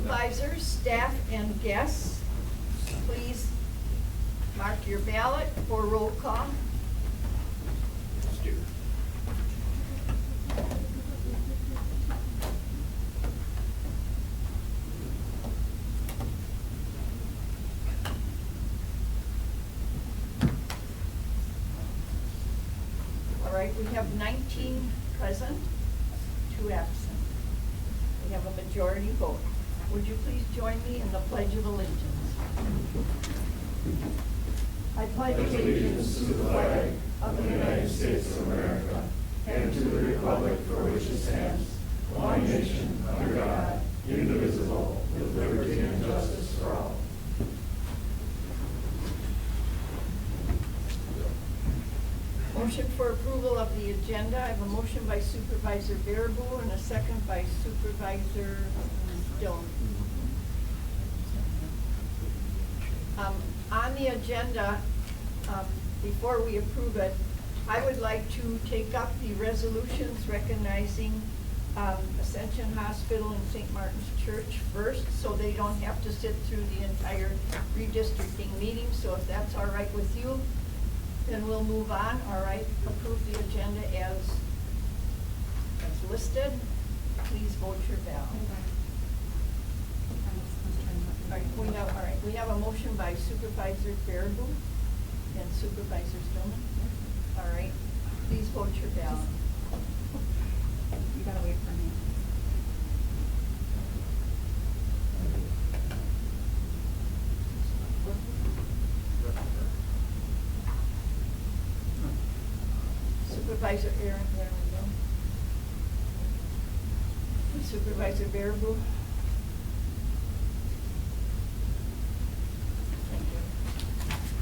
Supervisors, staff, and guests, please mark your ballot for roll call. All right, we have 19 present, 2 absent. We have a majority vote. Would you please join me in the Pledge of Allegiance? I pledge Allegiance to the flag of the United States of America and to the republic for which it stands, one nation, under God, indivisible, with liberty and justice for all. Motion for approval of the agenda. I have a motion by Supervisor Baraboo and a second by Supervisor Stone. On the agenda, before we approve it, I would like to take up the resolutions recognizing Ascension Hospital and St. Martin's Church first, so they don't have to sit through the entire redistricting meeting. So if that's all right with you, then we'll move on. All right, approve the agenda as listed. Please vote your ballot. All right, we have a motion by Supervisor Baraboo and Supervisor Stillman. All right, please vote your ballot. You gotta wait for me. Supervisor Aaron, there we go. Supervisor Baraboo.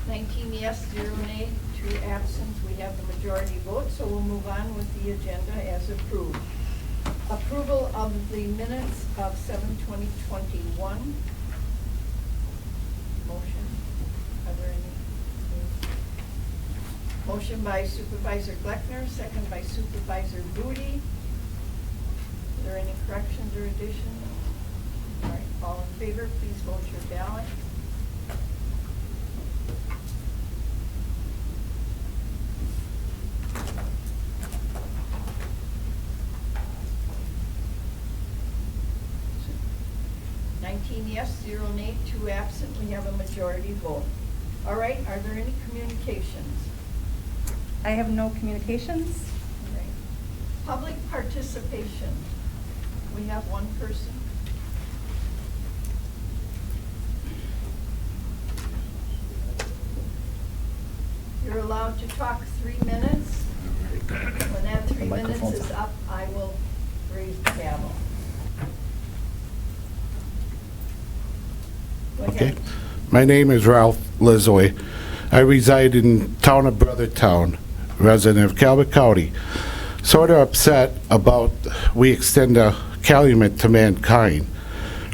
Thank you. 19 yes, 0 nay, 2 absent. We have the majority vote, so we'll move on with the agenda as approved. Approval of the minutes of 7/20/21. Motion. Are there any? Motion by Supervisor Gleckner, second by Supervisor Booty. Are there any corrections or additions? All right, all in favor, please vote your ballot. Yes, 0 nay, 2 absent. We have a majority vote. All right, are there any communications? I have no communications. All right. Public participation. We have one person. You're allowed to talk 3 minutes. When that 3 minutes is up, I will raise the gavel. Okay. My name is Ralph Lizoy. I reside in town of Brothertown, resident of Calumet County. Sort of upset about we extend a Calumet to mankind.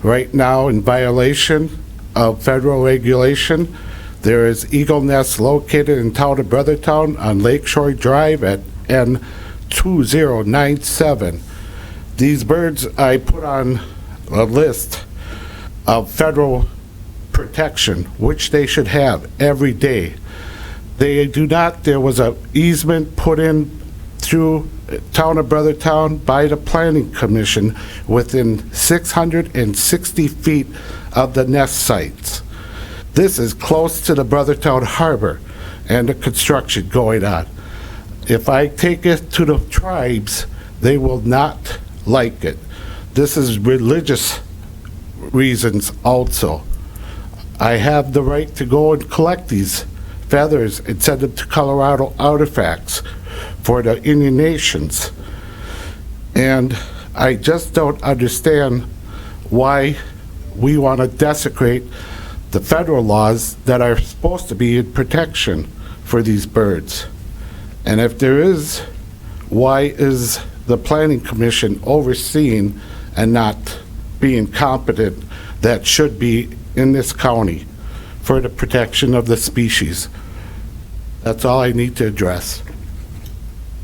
Right now, in violation of federal regulation, there is eagle nests located in town of Brothertown on Lakeshore Drive at N2097. These birds I put on a list of federal protection, which they should have every day. They do not. There was an easement put in through town of Brothertown by the Planning Commission within 660 feet of the nest sites. This is close to the Brothertown Harbor and the construction going on. If I take it to the tribes, they will not like it. This is religious reasons also. I have the right to go and collect these feathers and send them to Colorado Artifacts for the Indian Nations. And I just don't understand why we want to desecrate the federal laws that are supposed to be in protection for these birds. And if there is, why is the Planning Commission overseeing and not being competent that should be in this county for the protection of the species? That's all I need to address.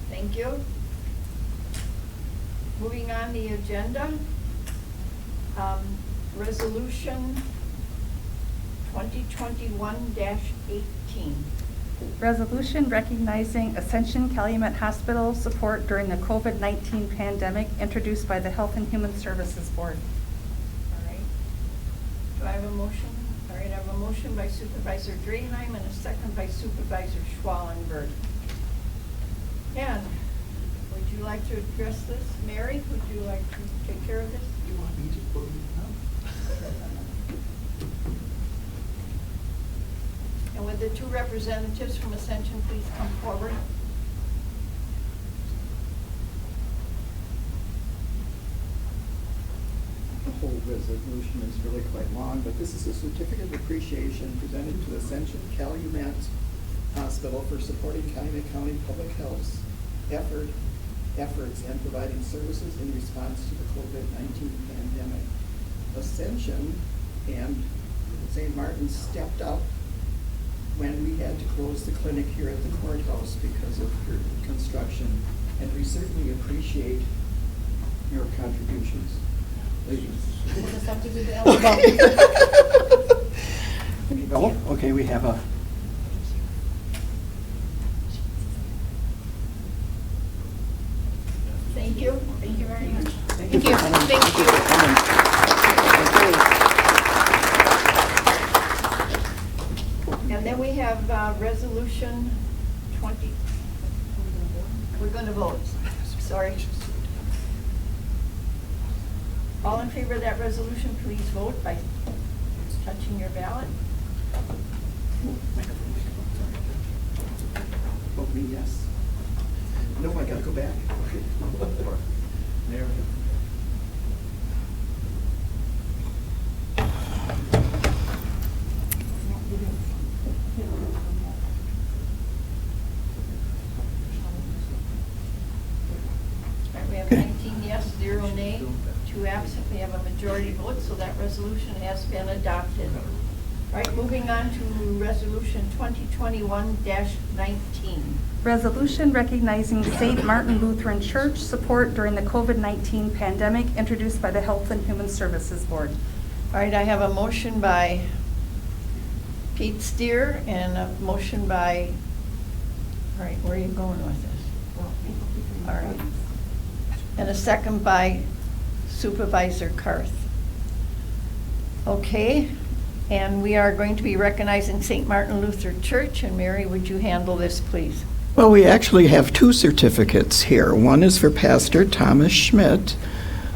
Thank you. Moving on the agenda. Resolution 2021-18. Resolution recognizing Ascension Calumet Hospital support during the COVID-19 pandemic, introduced by the Health and Human Services Board. All right. Do I have a motion? All right, I have a motion by Supervisor Draheim and a second by Supervisor Schwallenberg. Ken, would you like to address this? Mary, would you like to take care of this? You want me to put it down? And would the two representatives from Ascension please come forward? The whole resolution is really quite long, but this is a certificate of appreciation presented to Ascension Calumet Hospital for supporting Calumet County Public Health's efforts and providing services in response to the COVID-19 pandemic. Ascension and St. Martin stepped up when we had to close the clinic here at the courthouse because of construction, and we certainly appreciate your contributions. Ladies. There you go. Okay, we have a. Thank you. Thank you very much. Thank you. for coming. Thank you. for coming. And then we have resolution 20. We're going to vote. Sorry. All in favor of that resolution, please vote by touching your ballot. Vote me yes. No, I gotta go back. There we go. All right, we have 19 yes, 0 nay, 2 absent. We have a majority vote, so that resolution has been adopted. All right, moving on to resolution 2021-19. Resolution recognizing St. Martin Lutheran Church support during the COVID-19 pandemic, introduced by the Health and Human Services Board. All right, I have a motion by Pete Steer and a motion by, all right, where are you going with this? All right. And a second by Supervisor Karth. Okay, and we are going to be recognizing St. Martin Lutheran Church, and Mary, would you handle this, please? Well, we actually have two certificates here. One is for Pastor Thomas Schmidt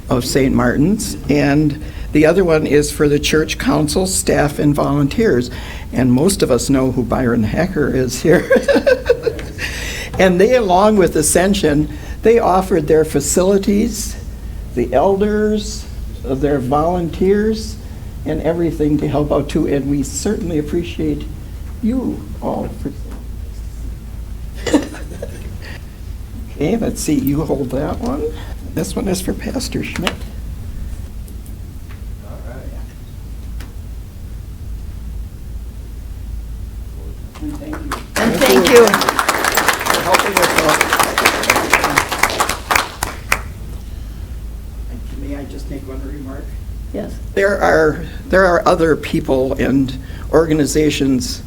of St. Martin's, and the other one is for the church council, staff, and volunteers. And most of us know who Byron Hacker is here. And they, along with Ascension, they offered their facilities, the elders, their volunteers, and everything to help out too. And we certainly appreciate you all for. Okay, let's see, you hold that one. This one is for Pastor Schmidt. All right. And thank you. And thank you. For helping us out. May I just make one remark? Yes. There are other people and organizations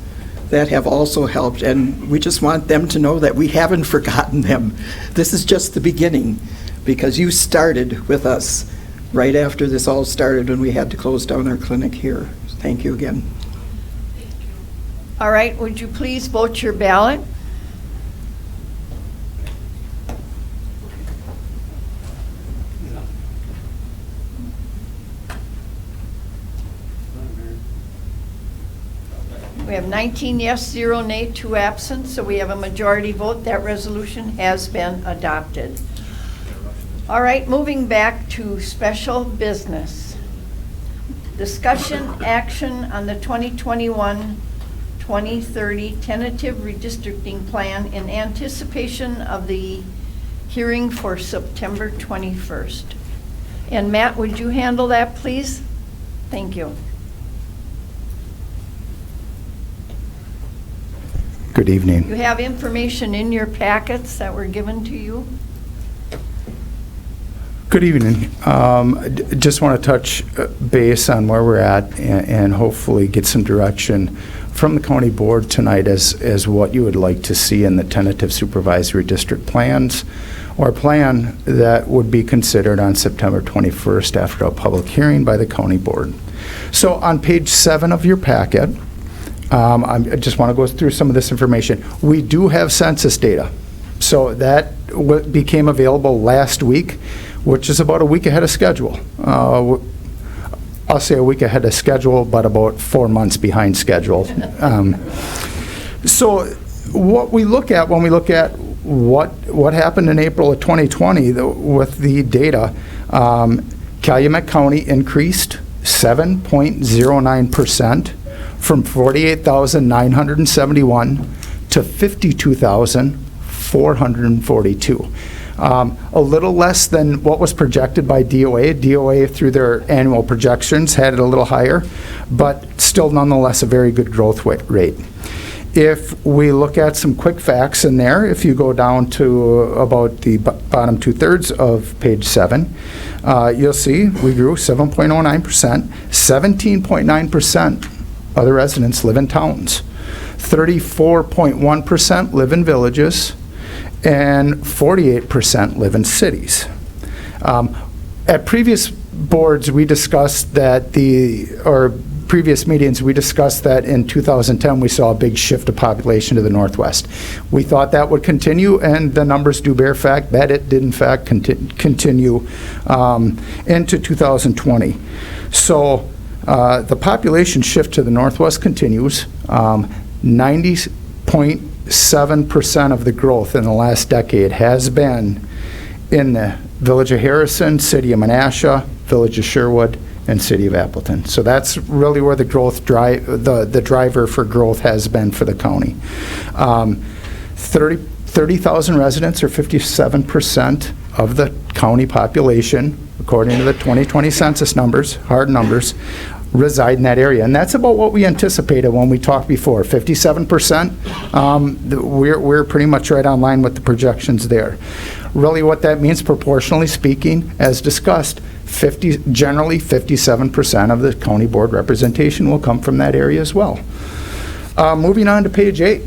that have also helped, and we just want them to know that we haven't forgotten them. This is just the beginning, because you started with us right after this all started when we had to close down our clinic here. Thank you again. All right, would you please vote your ballot? We have 19 yes, 0 nay, 2 absent, so we have a majority vote. That resolution has been adopted. All right, moving back to special business. Discussion action on the 2021-2030 tentative redistricting plan in anticipation of the hearing for September 21st. And Matt, would you handle that, please? Thank you. Good evening. You have information in your packets that were given to you? Good evening. Just want to touch base on where we're at and hopefully get some direction from the county board tonight as what you would like to see in the tentative supervisory district plans or plan that would be considered on September 21st after a public hearing by the county board. So on page 7 of your packet, I just want to go through some of this information. We do have census data. So that became available last week, which is about a week ahead of schedule. I'll say a week ahead of schedule, but about 4 months behind schedule. So what we look at when we look at what happened in April of 2020 with the data, Calumet County increased 7.09% from 48,971 to 52,442. A little less than what was projected by DOA. DOA, through their annual projections, had it a little higher, but still nonetheless a very good growth rate. If we look at some quick facts in there, if you go down to about the bottom 2/3 of page 7, you'll see we grew 7.09%. 17.9% of the residents live in towns. 34.1% live in villages, and 48% live in cities. At previous boards, we discussed that previous meetings, we discussed that in 2010 we saw a big shift of population to the northwest. We thought that would continue, and the numbers do bear fact that it did in fact continue into 2020. So the population shift to the northwest continues. 90.7% of the growth in the last decade has been in the Village of Harrison, City of Menasha, Village of Sherwood, and City of Appleton. So that's really where the growth the driver for growth has been for the county. 30,000 residents, or 57% of the county population, according to the 2020 census numbers, hard numbers, reside in that area. And that's about what we anticipated when we talked before. 57%, we're pretty much right on line with the projections there. Really what that means, proportionally speaking, as discussed, generally 57% of the county board representation will come from that area as well. Moving on to page 8.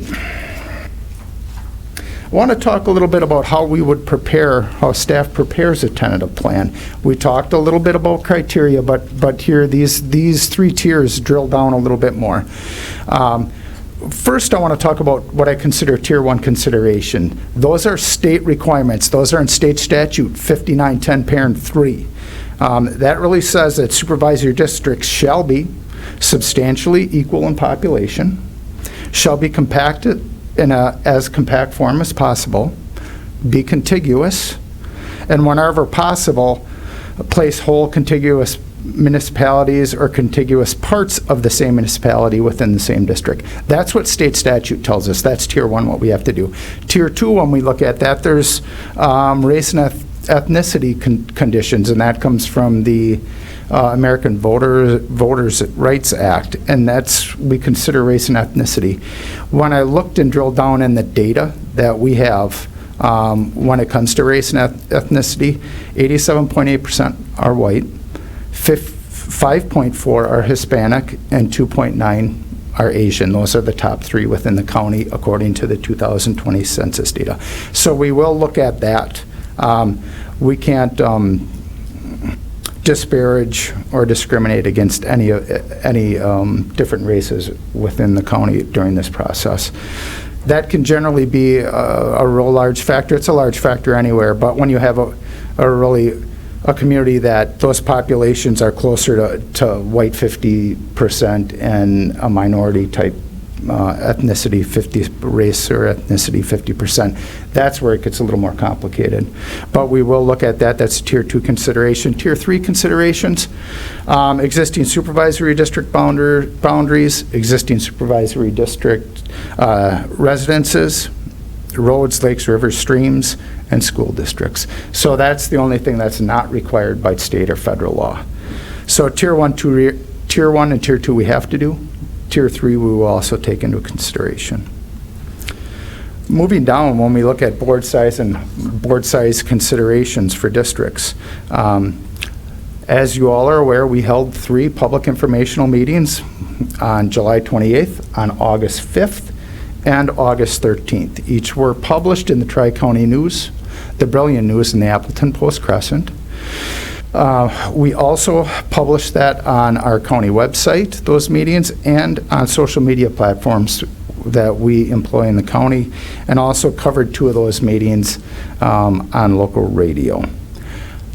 I want to talk a little bit about how we would prepare, how staff prepares a tentative plan. We talked a little bit about criteria, but here these 3 tiers drill down a little bit more. First, I want to talk about what I consider Tier 1 consideration. Those are state requirements. Those are in state statute 5910 parent 3. That really says that supervisory districts shall be substantially equal in population, shall be compacted in as compact form as possible, be contiguous, and whenever possible, place whole contiguous municipalities or contiguous parts of the same municipality within the same district. That's what state statute tells us. That's Tier 1, what we have to do. Tier 2, when we look at that, there's race and ethnicity conditions, and that comes from the American Voters' Rights Act, and we consider race and ethnicity. When I looked and drilled down in the data that we have when it comes to race and ethnicity, 87.8% are white, 5.4 are Hispanic, and 2.9 are Asian. Those are the top 3 within the county according to the 2020 census data. So we will look at that. We can't disparage or discriminate against any different races within the county during this process. That can generally be a real large factor. It's a large factor anywhere, but when you have a community that those populations are closer to white 50% and a minority type ethnicity, race or ethnicity 50%. That's where it gets a little more complicated. But we will look at that. That's Tier 2 consideration. Tier 3 considerations, existing supervisory district boundaries, existing supervisory district residences, roads, lakes, rivers, streams, and school districts. So that's the only thing that's not required by state or federal law. So Tier 1 and Tier 2 we have to do. Tier 3 we will also take into consideration. Moving down, when we look at board size and board size considerations for districts, as you all are aware, we held 3 public informational meetings on July 28th, on August 5th, and August 13th. Each were published in the Tri-County News, the Brilliant News, and the Appleton Post-Crescent. We also published that on our county website, those meetings, and on social media platforms that we employ in the county, and also covered 2 of those meetings on local radio.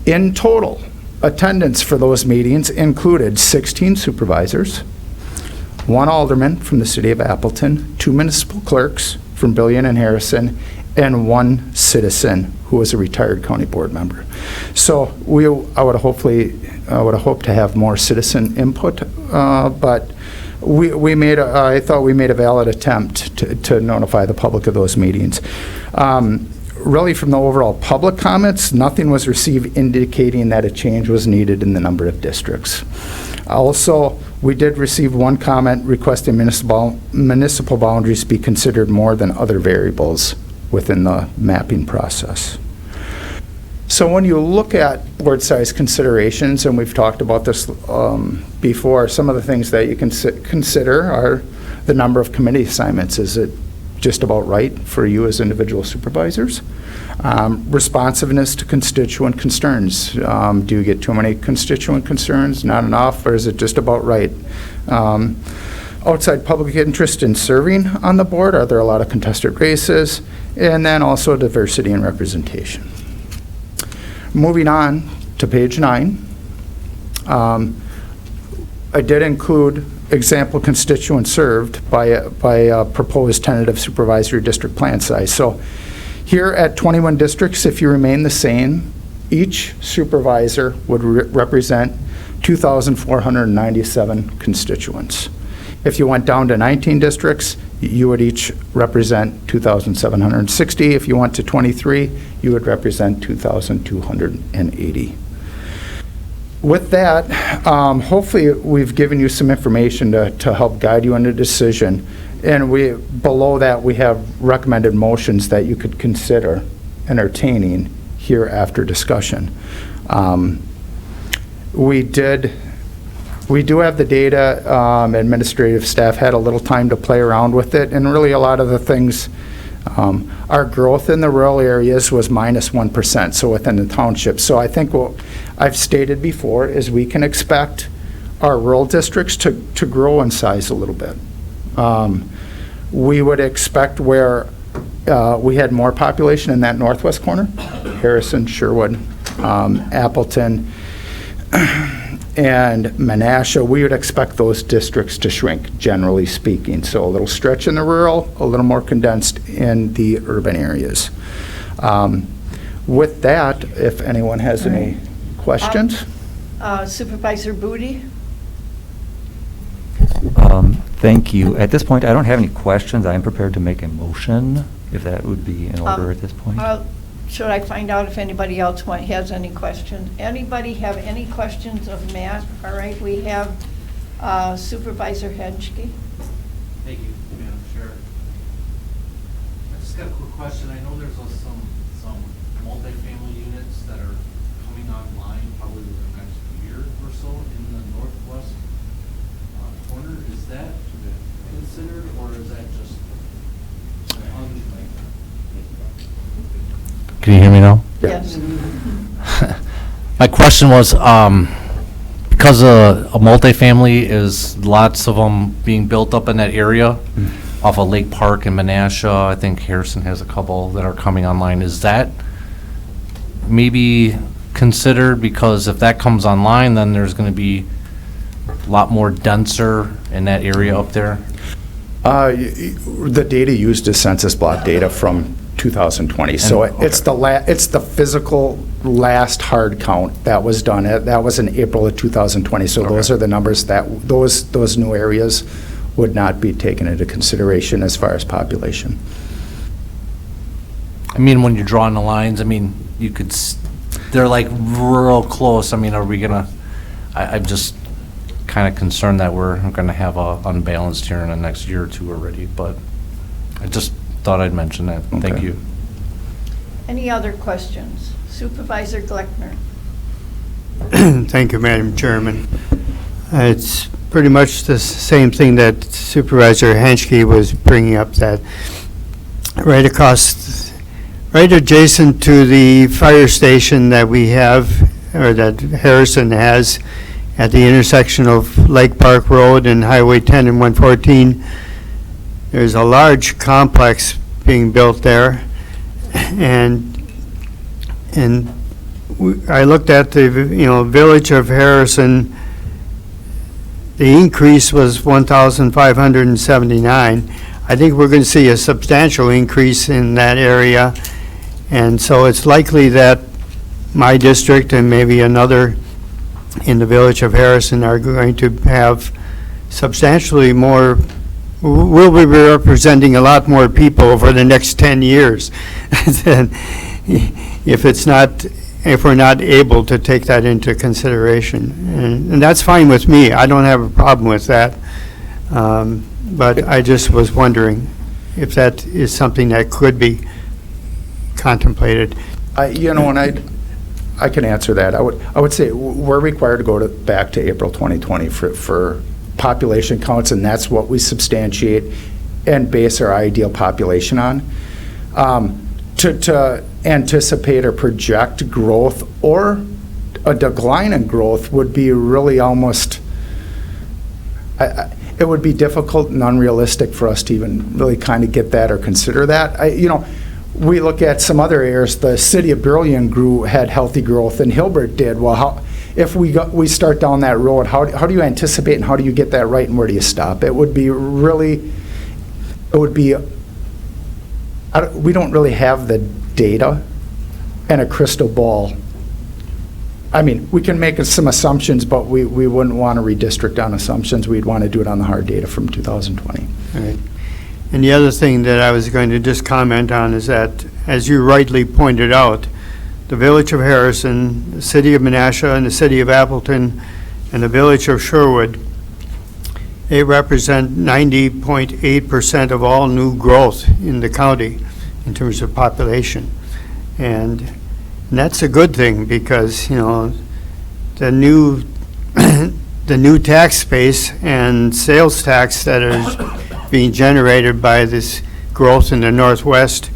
In total, attendance for those meetings included 16 supervisors, 1 alderman from the city of Appleton, 2 municipal clerks from Billion and Harrison, and 1 citizen who was a retired county board member. So I would have hoped to have more citizen input, but I thought we made a valid attempt to notify the public of those meetings. Really, from the overall public comments, nothing was received indicating that a change was needed in the number of districts. Also, we did receive 1 comment requesting municipal boundaries be considered more than other variables within the mapping process. So when you look at board size considerations, and we've talked about this before, some of the things that you can consider are the number of committee assignments. Is it just about right for you as individual supervisors? Responsiveness to constituent concerns. Do you get too many constituent concerns, not enough, or is it just about right? Outside public interest in serving on the board. Are there a lot of contested races? And then also diversity and representation. Moving on to page 9. I did include example constituents served by a proposed tentative supervisory district plan size. So here at 21 districts, if you remain the same, each supervisor would represent 2,497 constituents. If you went down to 19 districts, you would each represent 2,760. If you went to 23, you would represent 2,280. With that, hopefully we've given you some information to help guide you in a decision. And below that, we have recommended motions that you could consider entertaining here after discussion. We do have the data. Administrative staff had a little time to play around with it, and really a lot of the things, our growth in the rural areas was -1%, so within the township. So I think what I've stated before is we can expect our rural districts to grow in size a little bit. We would expect where we had more population in that northwest corner, Harrison, Sherwood, Appleton, and Menasha, we would expect those districts to shrink, generally speaking. So a little stretch in the rural, a little more condensed in the urban areas. With that, if anyone has any questions. Supervisor Booty? Thank you. At this point, I don't have any questions. I am prepared to make a motion, if that would be in order at this point. Should I find out if anybody else has any questions? Anybody have any questions of Matt? All right, we have Supervisor Henschke. Thank you, Madam Chair. I just got a quick question. I know there's some multifamily units that are coming online probably within the next year or so in the northwest corner. Is that considered, or is that just Can you hear me now? Yes. My question was, because a multifamily is lots of them being built up in that area off of Lake Park and Menasha. I think Harrison has a couple that are coming online. Is that maybe considered? Because if that comes online, then there's going to be a lot more denser in that area up there. The data used is census block data from 2020. So Okay. it's the physical last hard count that was done. That was in April of 2020. So those are the numbers that those new areas would not be taken into consideration as far as population. I mean, when you're drawing the lines, I mean, you could, they're like real close. I mean, are we gonna, I'm just kind of concerned that we're gonna have a unbalanced here in the next year or two already, but I just thought I'd mention that. Thank Okay. you. Any other questions? Supervisor Gleckner. Thank you, Madam Chairman. It's pretty much the same thing that Supervisor Hanschke was bringing up, that right adjacent to the fire station that we have, or that Harrison has, at the intersection of Lake Park Road and Highway 10 and 114, there's a large complex being built there, and I looked at the, village of Harrison. The increase was 1,579. I think we're going to see a substantial increase in that area, and so it's likely that my district and maybe another in the village of Harrison are going to have substantially more. We'll be representing a lot more people over the next 10 years than if we're not able to take that into consideration. And that's fine with me. I don't have a problem with that. But I just was wondering if that is something that could be contemplated. And I can answer that. I would say we're required to go back to April 2020 for population counts, and that's what we substantiate and base our ideal population on. To anticipate or project growth or a decline in growth would be really almost, it would be difficult and unrealistic for us to even really kind of get that or consider that. We look at some other areas. The city of Berlin had healthy growth, and Hilbert did. Well, if we start down that road, how do you anticipate and how do you get that right, and where do you stop? We don't really have the data and a crystal ball. I mean, we can make some assumptions, but we wouldn't want to redistrict on assumptions. We'd want to do it on the hard data from 2020. All right. And the other thing that I was going to just comment on is that, as you rightly pointed out, the village of Harrison, the city of Menasha, and the city of Appleton, and the village of Sherwood, they represent 90.8% of all new growth in the county in terms of population. And that's a good thing, because, the new the new tax base and sales tax that is being generated by this growth in the Northwest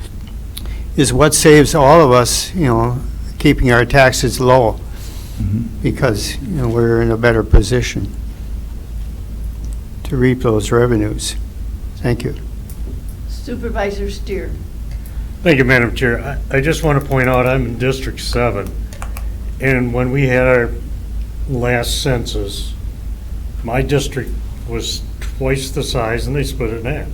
is what saves all of us, keeping our taxes low, because, we're in a better position to reap those revenues. Thank you. Supervisor Steer. Thank you, Madam Chair. I just want to point out I'm in District 7, and when we had our last census, my district was twice the size, and they split it in half.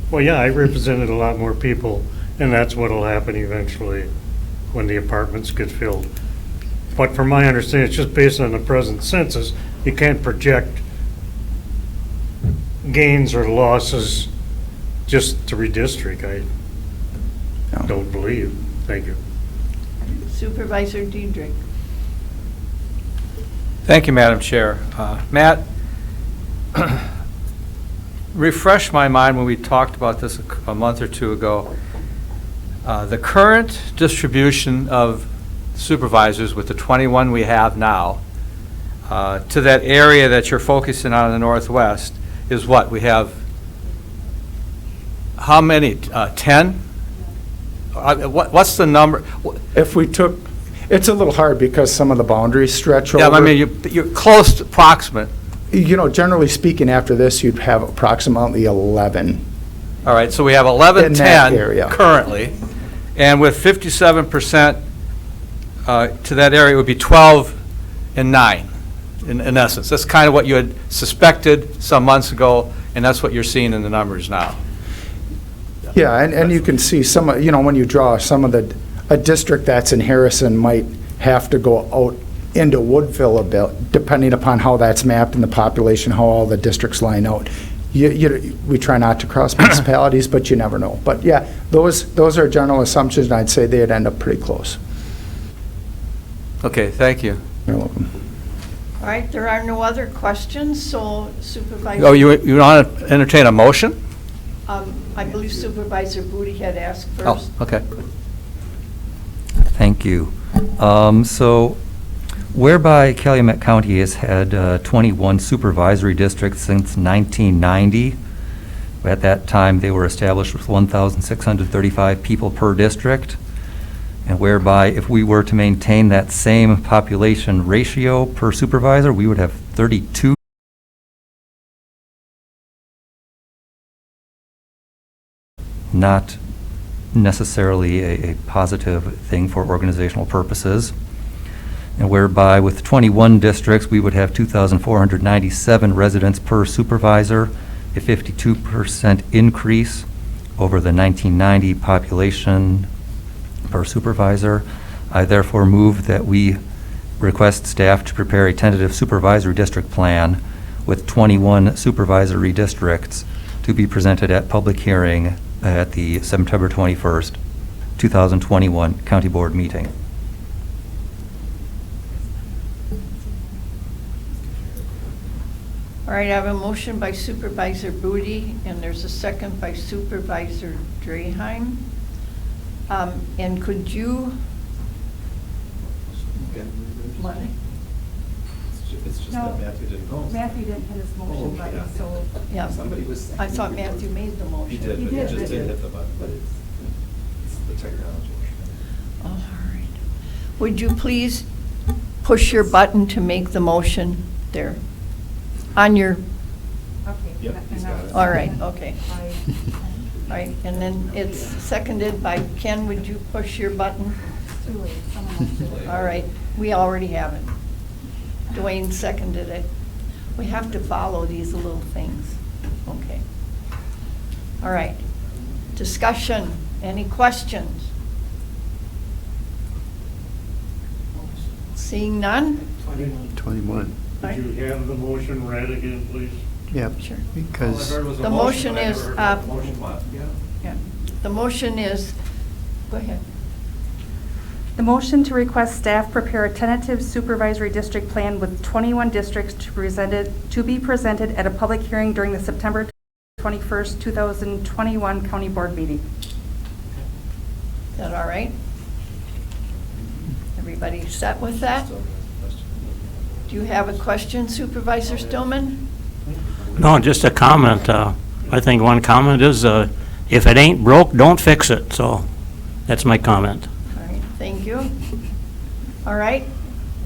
Well, yeah, I represented a lot more people, and that's what will happen eventually when the apartments get filled. But from my understanding, it's just based on the present census. You can't project gains or losses just to redistrict. I don't believe. Thank you. Supervisor Diedrich. Thank you, Madam Chair. Matt, refresh my mind when we talked about this a month or two ago. The current distribution of supervisors with the 21 we have now to that area that you're focusing on in the Northwest is what? We have how many? 10? What's the number? If we took, it's a little hard because some of the boundaries stretch over. Yeah, I mean, you're close to approximate. Generally speaking, after this, you'd have approximately 11. All right, so we have 11, In that 10 area. currently, and with 57% to that area, it would be 12 and 9, in essence. That's kind of what you had suspected some months ago, and that's what you're seeing in the numbers now. Yeah, and you can see some, when you draw some of a district that's in Harrison might have to go out into Woodville a bit, depending upon how that's mapped in the population, how all the districts line out. We try not to cross municipalities, but you never know. But yeah, those are general assumptions, and I'd say they'd end up pretty close. Okay, thank you. You're welcome. All right, there are no other questions, so Supervisor. Oh, you want to entertain a motion? I believe Supervisor Booty had asked Oh, first. okay. Thank you. So whereby Calumet County has had 21 supervisory districts since 1990. At that time, they were established with 1,635 people per district. And whereby if we were to maintain that same population ratio per supervisor, we would have 32. Not necessarily a positive thing for organizational purposes. And whereby with 21 districts, we would have 2,497 residents per supervisor, a 52% increase over the 1990 population per supervisor. I therefore move that we request staff to prepare a tentative supervisory district plan with 21 supervisory districts to be presented at public hearing at the September 21st, 2021 County Board meeting. All right, I have a motion by Supervisor Booty, and there's a second by Supervisor Draheim. And could you? Money? It's just No. that Matthew didn't go. Matthew didn't hit his motion okay. button, so. Yeah. Somebody was. I thought Matthew made the motion. He did, He but he did, just but- didn't hit the button, but it's the technology. All right. Would you please push your button to make the motion there? On your, Okay. Yep, he's got it. all right, okay. All right, and then it's seconded by Ken. Would you push your button? Too late. Someone else did it. All right, we already have it. Dwayne seconded it. We have to follow these little things. Okay. All right. Discussion. Any questions? Seeing none? 21. Could you have the motion read again, please? Yep. Sure. Because, All I heard was a The motion, motion but I is, never heard what the motion was. Yeah. The motion is, go ahead. The motion to request staff prepare a tentative supervisory district plan with 21 districts to be presented at a public hearing during the September 21st, 2021 County Board meeting. Is that all right? Everybody set with that? Still got a question. Do you have a question, Supervisor Stillman? No, just a comment. I think one comment is, if it ain't broke, don't fix it. So that's my comment. All right, thank you. All right,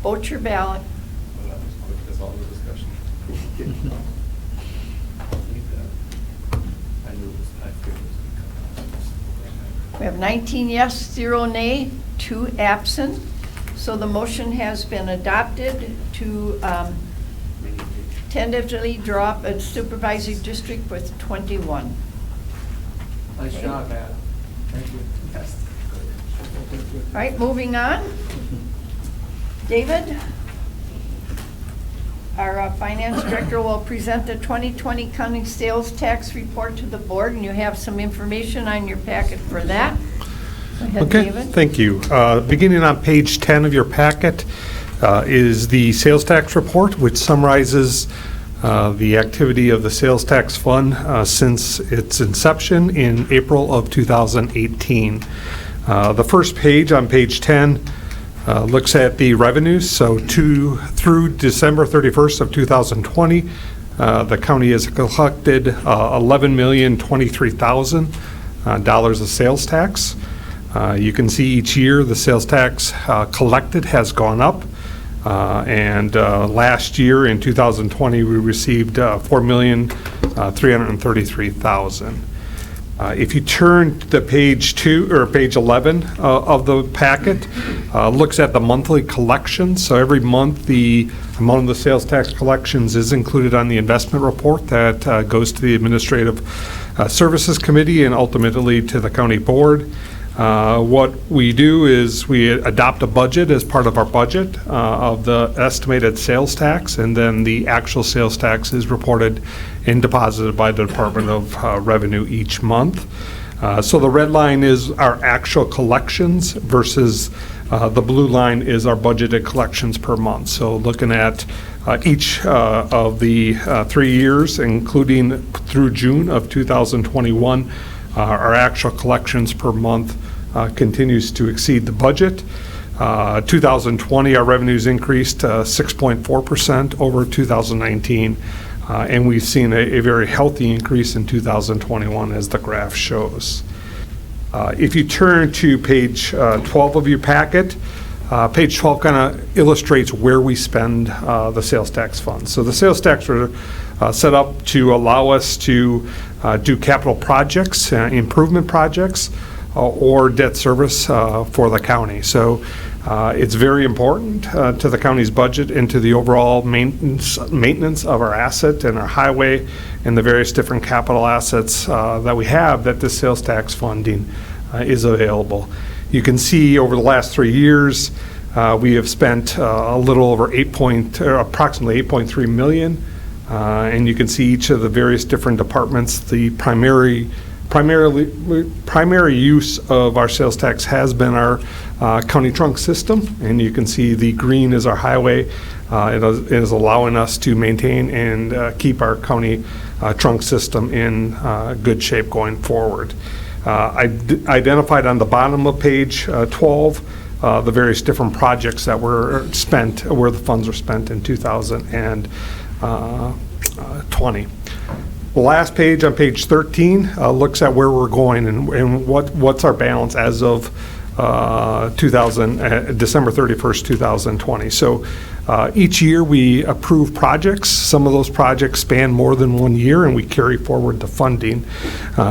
vote your ballot. Well, that was quick as all the discussion. I knew it was, I figured it was going to come. We have 19 yes, 0 nay, 2 absent. So the motion has been adopted to tentatively drop a supervisory district with 21. Nice job, Matt. Thank you. Yes. All right, moving on. David? Our finance director will present the 2020 county sales tax report to the board, and you have some information on your packet for that. Go ahead, Okay, David. thank you. Beginning on page 10 of your packet is the sales tax report, which summarizes the activity of the sales tax fund since its inception in April of 2018. The first page, on page 10, looks at the revenues. So through December 31st of 2020, the county has collected $11,023,000 of sales tax. You can see each year the sales tax collected has gone up. And last year, in 2020, we received $4,333,000. If you turn to page 2 or page 11 of the packet, looks at the monthly collections. So every month, the amount of the sales tax collections is included on the investment report that goes to the Administrative Services Committee and ultimately to the county board. What we do is we adopt a budget as part of our budget of the estimated sales tax, and then the actual sales tax is reported and deposited by the Department of Revenue each month. So the red line is our actual collections versus The blue line is our budgeted collections per month. So looking at each of the 3 years, including through June of 2021, our actual collections per month continues to exceed the budget. 2020, our revenues increased 6.4% over 2019, and we've seen a very healthy increase in 2021, as the graph shows. If you turn to page 12 of your packet, page 12 kind of illustrates where we spend the sales tax funds. So the sales tax are set up to allow us to do capital projects, improvement projects, or debt service for the county. So it's very important to the county's budget and to the overall maintenance of our asset and our highway and the various different capital assets that we have, that this sales tax funding is available. You can see over the last 3 years, we have spent a little over approximately 8.3 million, and you can see each of the various different departments. The primary use of our sales tax has been our county trunk system, and you can see the green is our highway. It is allowing us to maintain and keep our county trunk system in good shape going forward. I identified on the bottom of page 12 the various different projects that were spent, where the funds were spent in 2020. The last page, on page 13, looks at where we're going and what's our balance as of December 31st, 2020. So each year we approve projects. Some of those projects span more than 1 year, and we carry forward the funding.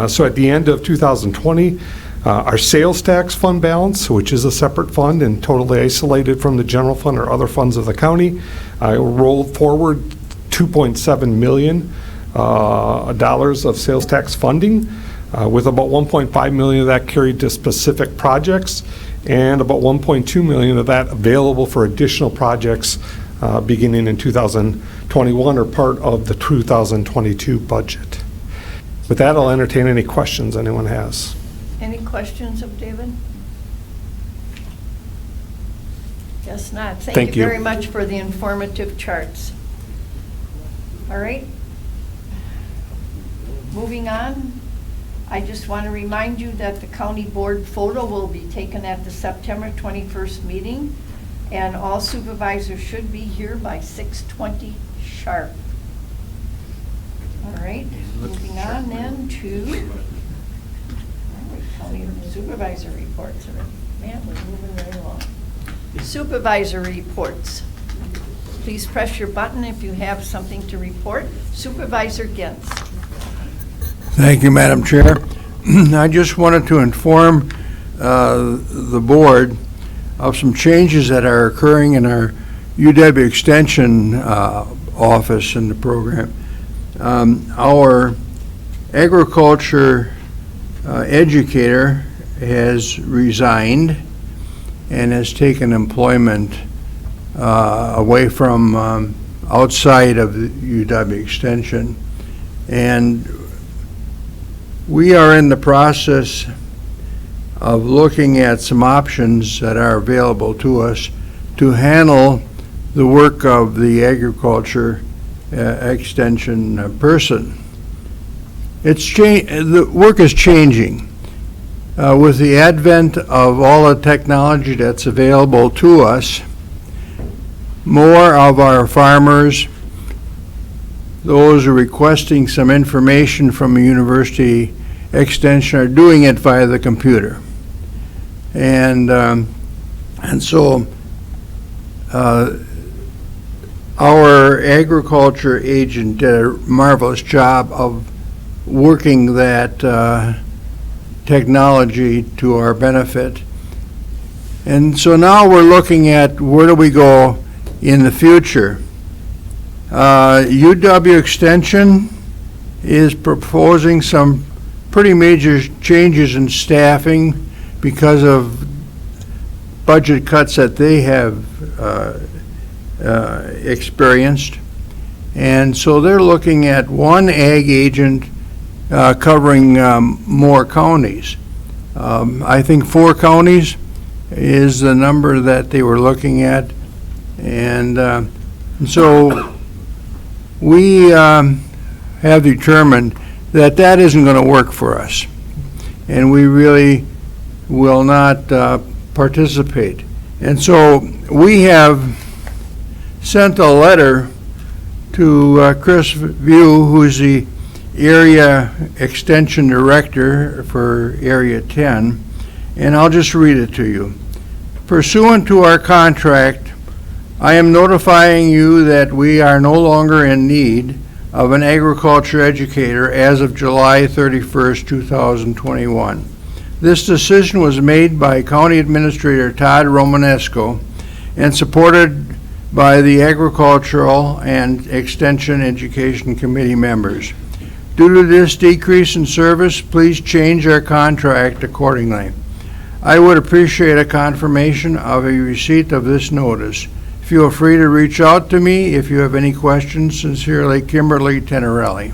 So at the end of 2020, our sales tax fund balance, which is a separate fund and totally isolated from the general fund or other funds of the county, rolled forward $2.7 million dollars of sales tax funding, with about 1.5 million of that carried to specific projects, and about 1.2 million of that available for additional projects beginning in 2021 or part of the 2022 budget. With that, I'll entertain any questions anyone has. Any questions of David? Guess not. Thank you very much for the informative charts. All right. Moving on, I just want to remind you that the county board photo will be taken at the September 21st meeting, and all supervisors should be here by 6:20 sharp. All right, moving on then to county supervisor reports. Man, we're moving right along. Supervisor reports. Please press your button if you have something to report. Supervisor Gintz. Thank you, Madam Chair. I just wanted to inform the board of some changes that are occurring in our UW Extension office in the program. Our agriculture educator has resigned and has taken employment away from outside of the UW Extension. And we are in the process of looking at some options that are available to us to handle the work of the agriculture extension person. The work is changing. With the advent of all the technology that's available to us, more of our farmers, those who are requesting some information from a university extension, are doing it via the computer. And so our agriculture agent did a marvelous job of working that technology to our benefit. And so now we're looking at where do we go in the future. UW Extension is proposing some pretty major changes in staffing because of budget cuts that they have experienced. And so they're looking at one ag agent covering more counties. I think 4 counties, is the number that they were looking at. And so we have determined that that isn't going to work for us. And we really will not participate. And so we have sent a letter to Chris View, who's the Area Extension Director for Area 10, and I'll just read it to you. Pursuant to our contract, I am notifying you that we are no longer in need of an agriculture educator as of July 31st, 2021. This decision was made by County Administrator Todd Romanesco and supported by the Agricultural and Extension Education Committee members. Due to this decrease in service, please change our contract accordingly. I would appreciate a confirmation of a receipt of this notice. Feel free to reach out to me if you have any questions. Sincerely, Kimberly Tenerelli.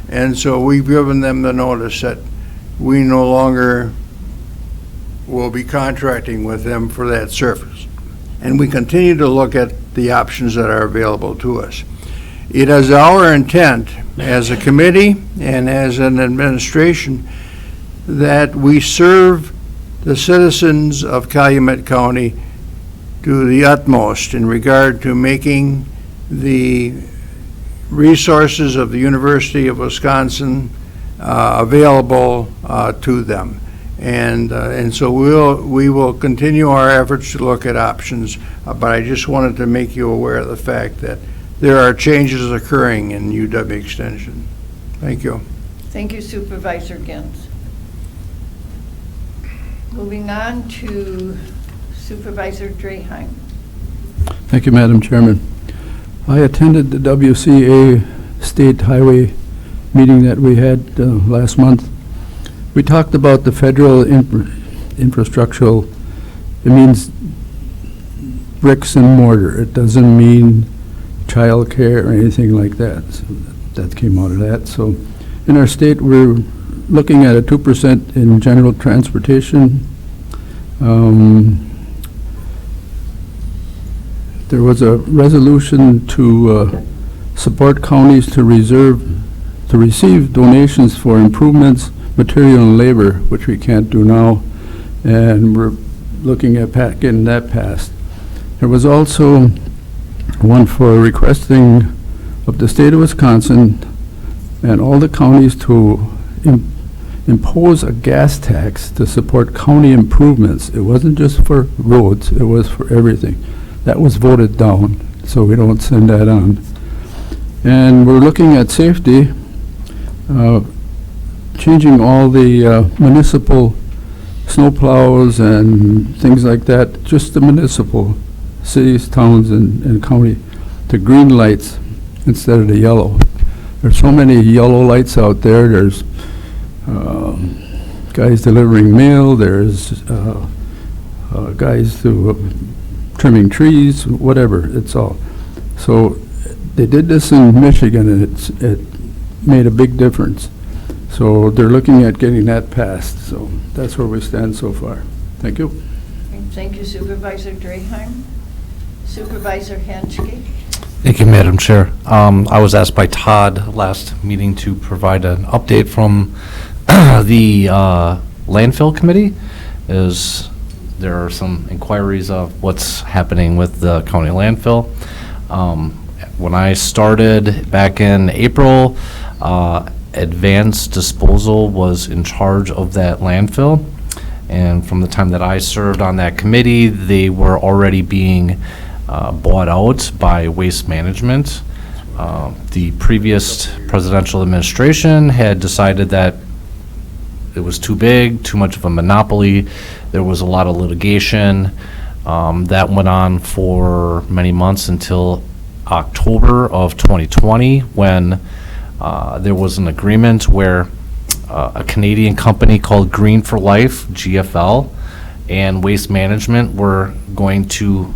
And so we've given them the notice that we no longer will be contracting with them for that service. And we continue to look at the options that are available to us. It is our intent as a committee and as an administration that we serve the citizens of Calumet County to the utmost in regard to making the resources of the University of Wisconsin available to them. And so we will continue our efforts to look at options, but I just wanted to make you aware of the fact that there are changes occurring in UW Extension. Thank you. Thank you, Supervisor Gens. Moving on to Supervisor Draheim. Thank you, Madam Chairman. I attended the WCA State Highway meeting that we had last month. We talked about the federal infrastructural. It means bricks and mortar. It doesn't mean child care or anything like that. So that came out of that. So in our state, we're looking at a 2% in general transportation. There was a resolution to support counties to receive donations for improvements, material and labor, which we can't do now, and we're looking at getting that passed. There was also one for requesting of the state of Wisconsin and all the counties to impose a gas tax to support county improvements. It wasn't just for roads, it was for everything. That was voted down, so we don't send that on. And we're looking at safety, changing all the municipal snowplows and things like that, just the municipal cities, towns, and county, to green lights instead of the yellow. There's so many yellow lights out there. There's guys delivering mail, there's guys trimming trees, whatever, it's all. So they did this in Michigan, and it made a big difference. So they're looking at getting that passed. So that's where we stand so far. Thank you. Thank you, Supervisor Draheim. Supervisor Hanschke. Thank you, Madam Chair. I was asked by Todd last meeting to provide an update from the Landfill Committee. There are some inquiries of what's happening with the county landfill. When I started back in April, Advanced Disposal was in charge of that landfill. And from the time that I served on that committee, they were already being bought out by Waste Management. The previous presidential administration had decided that it was too big, too much of a monopoly. There was a lot of litigation. That went on for many months until October of 2020, when there was an agreement where a Canadian company called Green for Life, GFL, and Waste Management were going to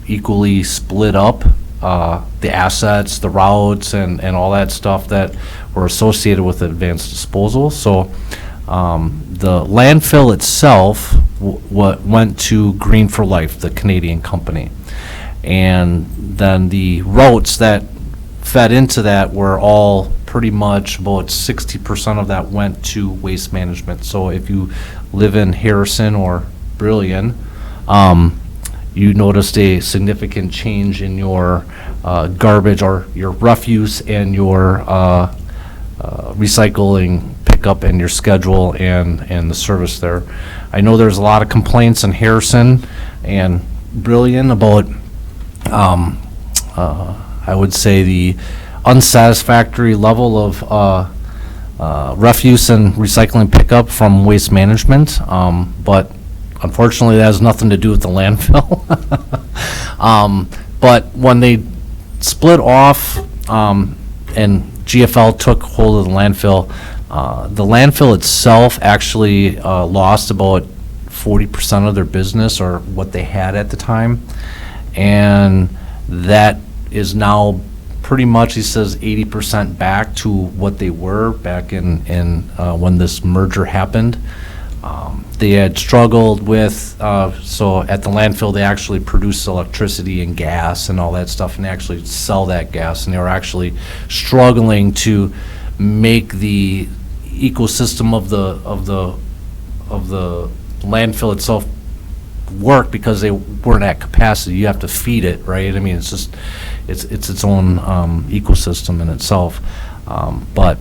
equally split up the assets, the routes, and all that stuff that were associated with Advanced Disposal. So The landfill itself went to Green for Life, the Canadian company. And then the routes that fed into that were all pretty much about 60% of that went to waste management. So if you live in Harrison or Brillion, you noticed a significant change in your garbage or your refuse and your recycling pickup and your schedule and the service there. I know there's a lot of complaints in Harrison and Brillion about I would say the unsatisfactory level of refuse and recycling pickup from waste management, but unfortunately that has nothing to do with the landfill. But when they split off and GFL took hold of the landfill itself actually lost about 40% of their business or what they had at the time. And that is now pretty much, he says, 80% back to what they were back in when this merger happened. They had struggled with, so at the landfill, they actually produce electricity and gas and all that stuff, and they actually sell that gas, and they were actually struggling to make the ecosystem of the landfill itself work because they weren't at capacity. You have to feed it, right? I mean, it's just, it's its own ecosystem in itself. But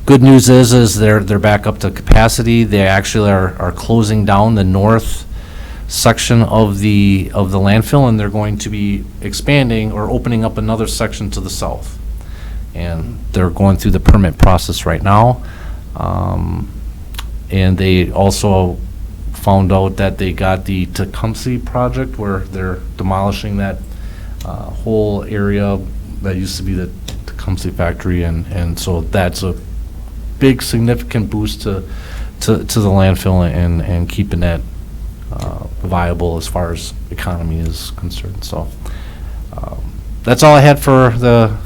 good news is they're back up to capacity. They actually are closing down the north section of the landfill, and they're going to be expanding or opening up another section to the south. And they're going through the permit process right now. And they also found out that they got the Tecumseh project where they're demolishing that whole area that used to be the Tecumseh factory, and so that's a big significant boost to the landfill and keeping that viable as far as economy is concerned. So that's all I had for the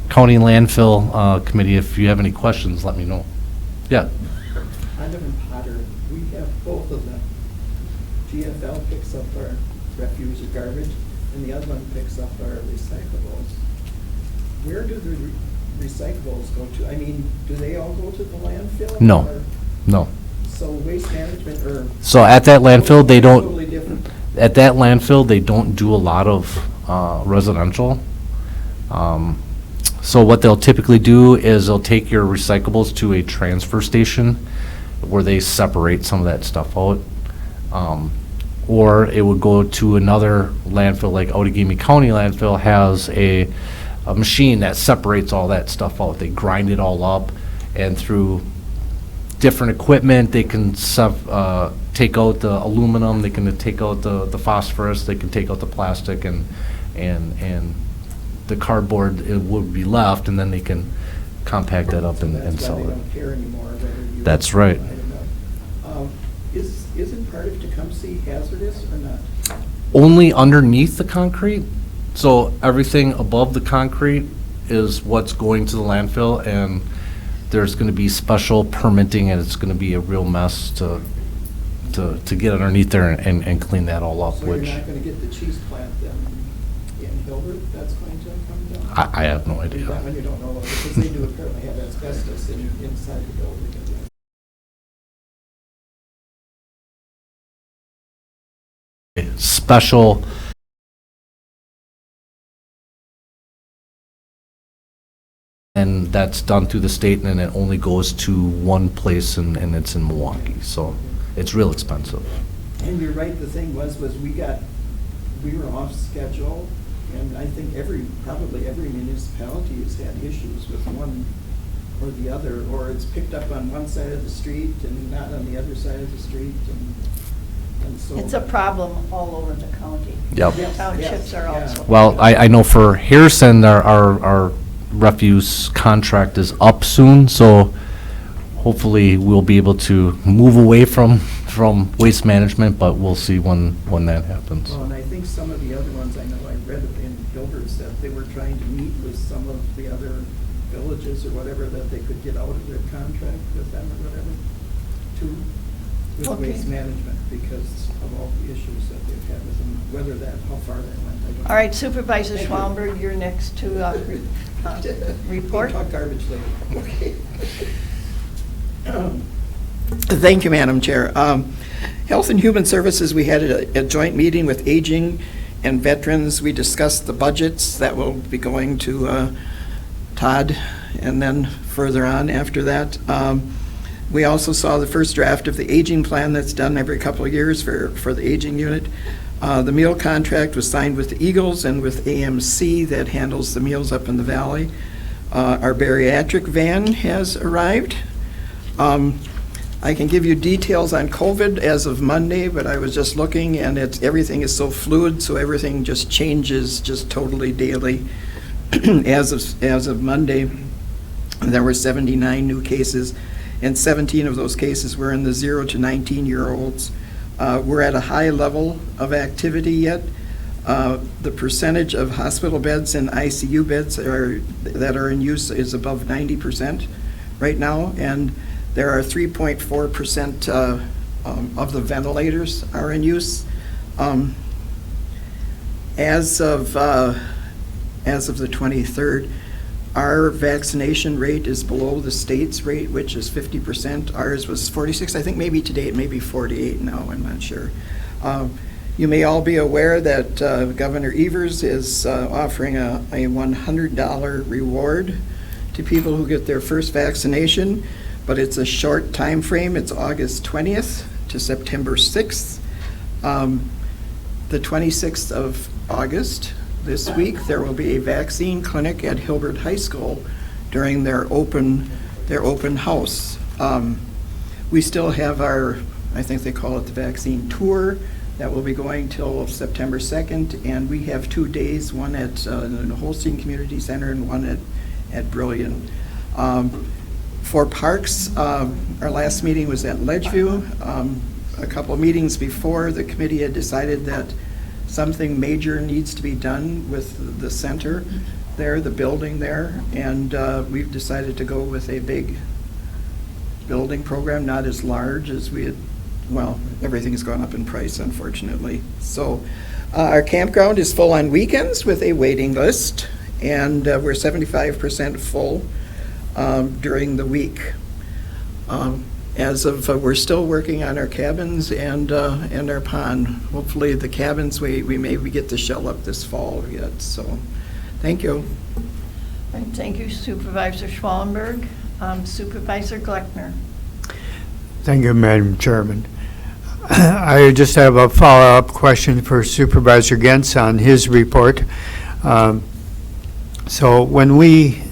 County Landfill Committee. If you have any questions, let me know. Yeah. I live in Potter. We have both of them. GFL picks up our refuse or garbage, and the other one picks up our recyclables. Where do the recyclables go to? I mean, do they all go to the landfill? No. Or- No. So waste management or? So at that landfill, they don't. Totally different. At that landfill, they don't do a lot of residential. So what they'll typically do is they'll take your recyclables to a transfer station where they separate some of that stuff out. Or it would go to another landfill, like Outagamie County landfill has a machine that separates all that stuff out. They grind it all up, and through different equipment, they can take out the aluminum, they can take out the phosphorus, they can take out the plastic, and the cardboard, it would be left, and then they can compact that up and That's why sell they it. don't care anymore whether you. That's right. I don't know. Isn't part of Tecumseh hazardous or not? Only underneath the concrete. So everything above the concrete is what's going to the landfill, and there's going to be special permitting, and it's going to be a real mess to get underneath there and clean that all up. So Which you're not going to get the cheese plant then in Hilbert that's going to come down? I have no idea. That one you don't know about, because they do apparently have asbestos inside the building. Special and that's done through the state, and it only goes to one place, and it's in Milwaukee. So it's real expensive. And you're right, the thing was we were off schedule, and I think probably every municipality has had issues with one or the other, or it's picked up on one side of the street and not on the other side of the street, and so. It's a problem all over the county. Yep. The townships are also. Well, I know for Harrison, our refuse contract is up soon, so hopefully we'll be able to move away from waste management, but we'll see when that happens. Well, and I think some of the other ones, I know I read in Hilbert that they were trying to meet with some of the other villages or whatever that they could get out of their contract with them or whatever, too, with Okay. waste management, because of all the issues that they've had with them, whether that, how far that went, I don't know. All right, Supervisor Thank you. Schwalmberg, you're next to report. We'll talk garbage later. Okay. Thank you, Madam Chair. Health and Human Services, we had a joint meeting with Aging and Veterans. We discussed the budgets that will be going to Todd, and then further on after that. We also saw the first draft of the aging plan that's done every couple of years for the aging unit. The meal contract was signed with the Eagles and with AMC that handles the meals up in the valley. Our bariatric van has arrived. I can give you details on COVID as of Monday, but I was just looking, and everything is so fluid, so everything just changes just totally daily. As of Monday, there were 79 new cases, and 17 of those cases were in the 0 to 19-year-olds. We're at a high level of activity yet. The percentage of hospital beds and ICU beds that are in use is above 90% right now, and there are 3.4% of the ventilators are in use. As of the 23rd, our vaccination rate is below the state's rate, which is 50%. Ours was 46. I think maybe today it may be 48 now. I'm not sure. You may all be aware that Governor Evers is offering a $100 reward to people who get their first vaccination, but it's a short time frame. It's August 20th to September 6th. The 26th of August, this week, there will be a vaccine clinic at Hilbert High School during their open house. We still have our, I think they call it the vaccine tour, that will be going till September 2nd, and we have 2 days, one at the Holstein Community Center and one at Brilliant. For parks, our last meeting was at Ledgeview. A couple of meetings before, the committee had decided that something major needs to be done with the center there, the building there, and we've decided to go with a big building program, not as large as we had. Well, everything's gone up in price, unfortunately. So our campground is full on weekends with a waiting list, and we're 75% full during the week. We're still working on our cabins and our pond. Hopefully the cabins, we maybe get the shell up this fall yet. So, thank you. And thank you, Supervisor Schwalmberg. Supervisor Gleckner. Thank you, Madam Chairman. I just have a follow-up question for Supervisor Gentz on his report. So when we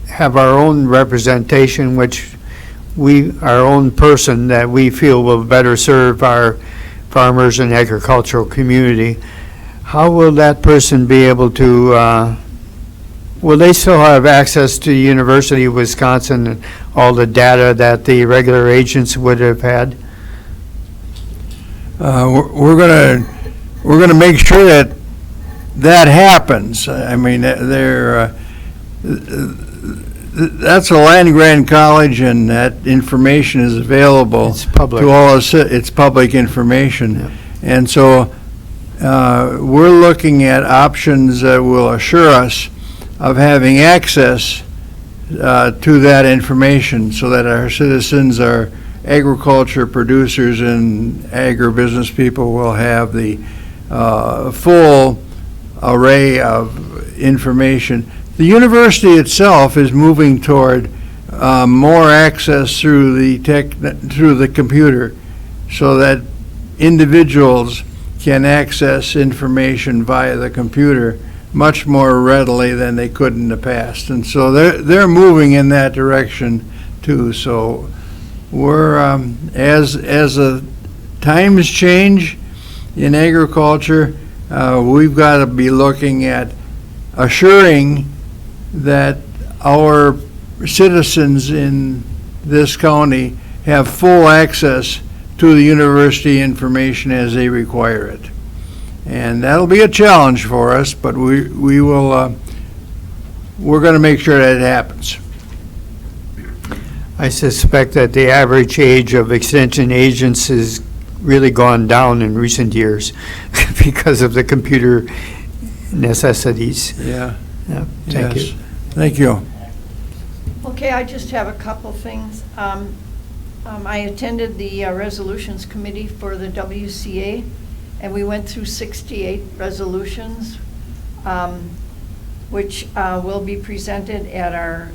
have our own representation, which our own person that we feel will better serve our farmers and agricultural community, how will that person be able to, will they still have access to the University of Wisconsin and all the data that the regular agents would have had? We're gonna make sure that happens. I mean, that's a land-grant college, and that information is available. It's public. To all. It's public information, Yeah. and so we're looking at options that will assure us of having access to that information, so that our citizens, our agriculture producers and agribusiness people will have the full array of information. The university itself is moving toward more access through the computer, so that individuals can access information via the computer much more readily than they could in the past. And so they're moving in that direction too. So we're as the times change in agriculture, we've got to be looking at assuring that our citizens in this county have full access to the university information as they require it. And that'll be a challenge for us, but we're going to make sure that it happens. I suspect that the average age of extension agents has really gone down in recent years because of the computer necessities. Yeah. Yeah, thank Yes. you. Thank you. Okay, I just have a couple things. I attended the Resolutions Committee for the WCA, and we went through 68 resolutions, which will be presented at our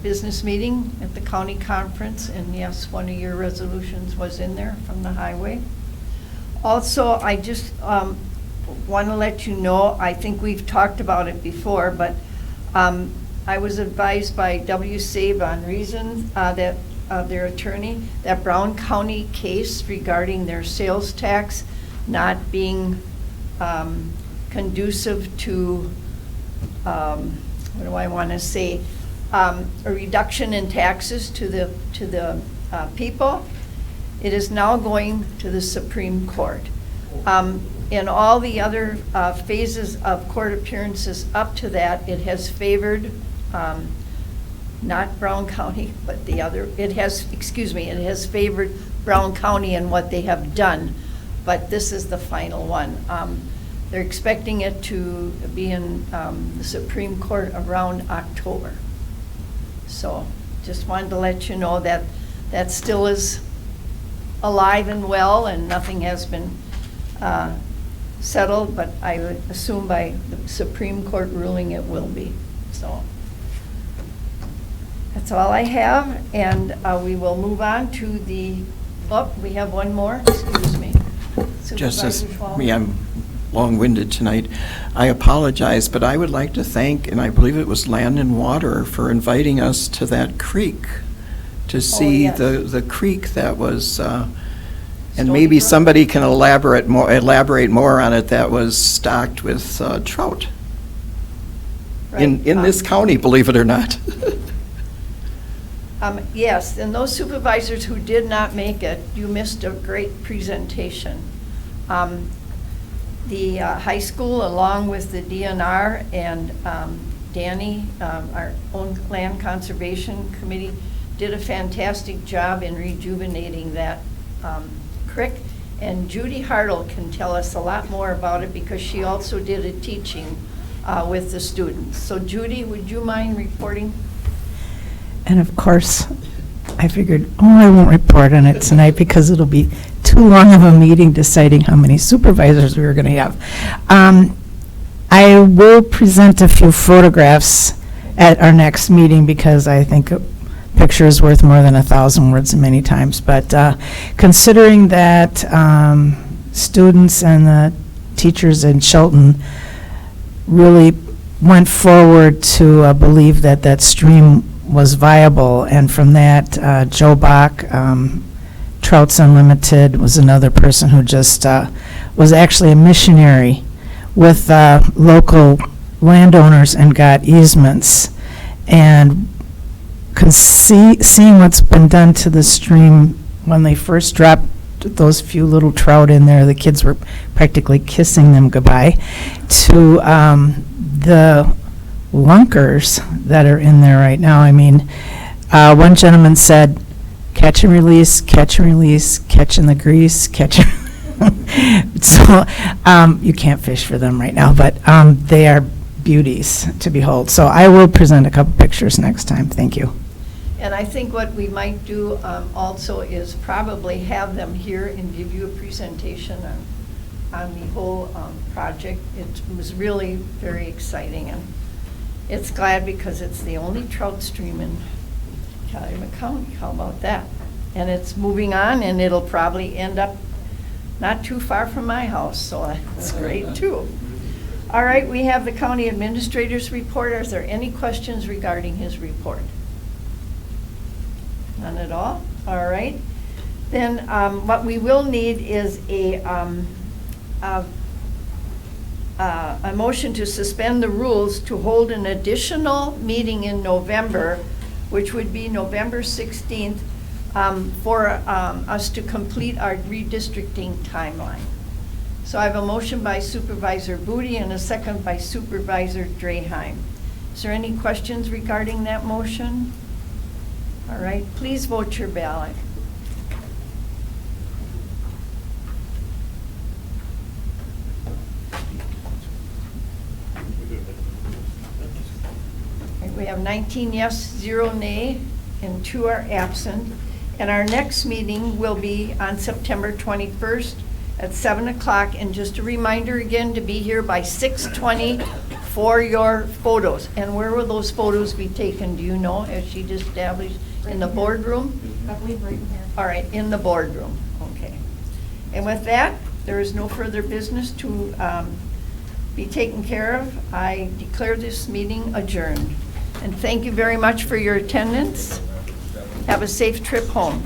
business meeting at the county conference. And yes, one of your resolutions was in there from the highway. Also, I just want to let you know, I think we've talked about it before, but I was advised by W.C. Von Reason, that their attorney, that Brown County case regarding their sales tax not being conducive to, what do I want to say, a reduction in taxes to the people. It is now going to the Supreme Court. In all the other phases of court appearances up to that, it has favored, not Brown County, but the other, it has favored Brown County and what they have done, but this is the final one. They're expecting it to be in the Supreme Court around October. So just wanted to let you know that that still is alive and well, and nothing has been settled, but I would assume by the Supreme Court ruling it will be. So that's all I have, and we will move on to the, we have one more, excuse me. Just as Supervisor Schwalm. me, I'm long-winded tonight. I apologize, but I would like to thank, and I believe it was Land and Water, for inviting us to that creek to see yes. the creek that was, and Stony maybe Brook? somebody can elaborate more on it, that was stocked with trout. In Right. this county, believe it or not. Yes, and those supervisors who did not make it, you missed a great presentation. The high school, along with the DNR and Danny, our own Land Conservation Committee, did a fantastic job in rejuvenating that creek. And Judy Hartle can tell us a lot more about it because she also did a teaching with the students. So Judy, would you mind reporting? And of course, I figured, I won't report on it tonight because it'll be too long of a meeting deciding how many supervisors we were going to have. I will present a few photographs at our next meeting because I think a picture is worth more than 1,000 words many times. But considering that students and the teachers in Shelton really went forward to believe that that stream was viable, and from that, Joe Bach, Trouts Unlimited, was another person who just was actually a missionary with local landowners and got easements. And seeing what's been done to the stream when they first dropped those few little trout in there, the kids were practically kissing them goodbye, to the lunkers that are in there right now. I mean, one gentleman said, catch and release, catch and release, catch in the grease, catch. So you can't fish for them right now, but they are beauties to behold. So I will present a couple pictures next time. Thank you. And I think what we might do also is probably have them here and give you a presentation on the whole project. It was really very exciting, and it's glad because it's the only trout stream in Calumet County. How about that? And it's moving on, and it'll probably end up not too far from my house, so that's great too. All right, we have the county administrator's report. Are there any questions regarding his report? None at all? All right. Then what we will need is a motion to suspend the rules to hold an additional meeting in November, which would be November 16th, for us to complete our redistricting timeline. So I have a motion by Supervisor Booty and a second by Supervisor Draheim. Is there any questions regarding that motion? All right, please vote your ballot. We have 19 yes, 0 nay, and 2 are absent. And our next meeting will be on September 21st at 7 o'clock. And just a reminder again to be here by 6:20 for your photos. And where will those photos be taken? Do you know, as she just established? In the boardroom? I believe right here. All right, in the boardroom, okay. And with that, there is no further business to be taken care of. I declare this meeting adjourned. And thank you very much for your attendance. Have a safe trip home.